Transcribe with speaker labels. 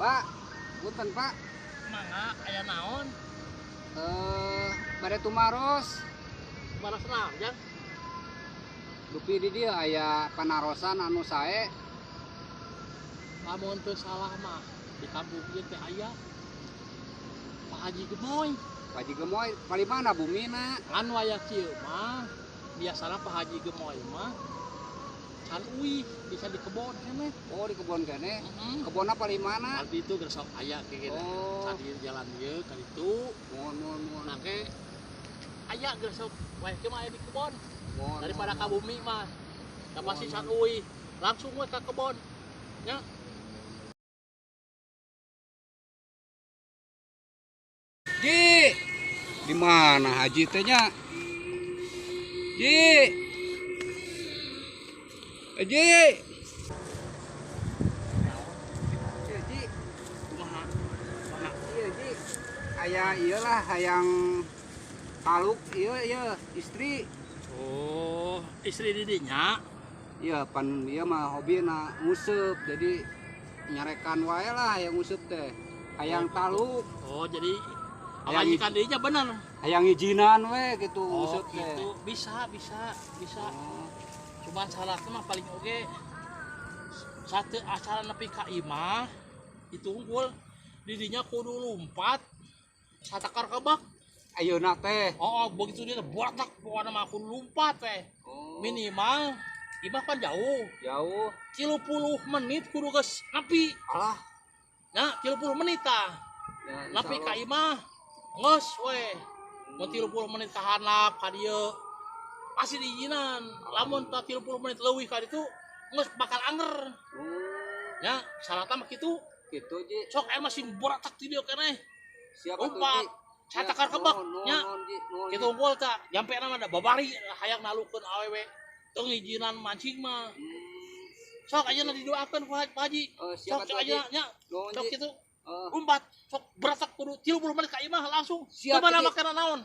Speaker 1: Pak, punten Pak.
Speaker 2: Mangga aya naon?
Speaker 1: Bade tumaros.
Speaker 2: Baras naon jang?
Speaker 1: Dupi di dia aya panarosan anu sae.
Speaker 2: Lamun teu salah mah di kampung ieu teh aya Pak Haji Gemoy.
Speaker 1: Pak Haji Gemoy, pali mana bumina?
Speaker 2: Anu aya kieu mah biasana Pak Haji Gemoy mah can uih bisa di kebon keneh.
Speaker 1: Oh, di kebon kene.
Speaker 2: Heeh.
Speaker 1: Kebonna pali mana?
Speaker 2: Di itu geus sok aya kieu
Speaker 1: Oh.
Speaker 2: Tadi jalan ieu ka ditu.
Speaker 1: Mohon.
Speaker 2: Nah ke aya geus sok wae mah aya di kebon.
Speaker 1: Mohon.
Speaker 2: Daripada ka bumi mah. Da pasti can uih langsung we ka kebon. Nya
Speaker 1: Ji, di mana Haji teh nya? Ji. Haji. Ji.
Speaker 2: kumaha?
Speaker 1: Iya, Ji. Aya iyalah hayang taluk iya istri.
Speaker 2: Oh, istri didinya.
Speaker 1: Iya, pan dia mah hobina nguseup, jadi nyarekan wae lah hayang nguseup teh. Hayang taluk,
Speaker 2: Oh, jadi
Speaker 1: Hayang
Speaker 2: majikan didinya bener.
Speaker 1: hayang ijinan we gitu
Speaker 2: Oh,
Speaker 1: nguseup teh.
Speaker 2: gitu. Bisa.
Speaker 1: Oh,
Speaker 2: Cuman salahnya mah paling oge satu acara nepi ka imah itu unggul didinya kudu lompat satakar kebak.
Speaker 1: ayeuna teh.
Speaker 2: Oh, begitu dia botak pokoknya mah kudu lompat teh.
Speaker 1: Oh,
Speaker 2: Minimal imah kan jauh.
Speaker 1: jauh.
Speaker 2: 30 menit kudu geus nepi.
Speaker 1: Alah,
Speaker 2: Nya 30 menit tah.
Speaker 1: ya,
Speaker 2: Nepi ka
Speaker 1: insyaallah.
Speaker 2: imah geus we. Mun 30 menit ka handap ka dieu pasti diizinan. Lamun tah 30 menit leuwih ka ditu geus bakal anger. Ya, salahna mah kitu.
Speaker 1: Gitu Ji.
Speaker 2: Sok aya mesin boratak ti dieu keneh.
Speaker 1: Siapa tuh
Speaker 2: Umpat.
Speaker 1: Ji?
Speaker 2: Satakar
Speaker 1: Ya,
Speaker 2: kebak
Speaker 1: nuhun,
Speaker 2: nya.
Speaker 1: nuhun, Ji, nuhun, Ji.
Speaker 2: Kitu unggul tah, nyampe na mah da babari hayang nalukeun awewe. Teu ngijinan mancing mah. Sok ayeuna didoakeun ku Pak Haji.
Speaker 1: Siapa
Speaker 2: Sok
Speaker 1: tuh Ji?
Speaker 2: ayeuna nya.
Speaker 1: Nuhun,
Speaker 2: Sok
Speaker 1: Ji.
Speaker 2: kitu.
Speaker 1: Eh,
Speaker 2: Umpat sok beratak kudu 30 menit ka imah langsung.
Speaker 1: Siap,
Speaker 2: Coba
Speaker 1: Ji.
Speaker 2: nama kana naon?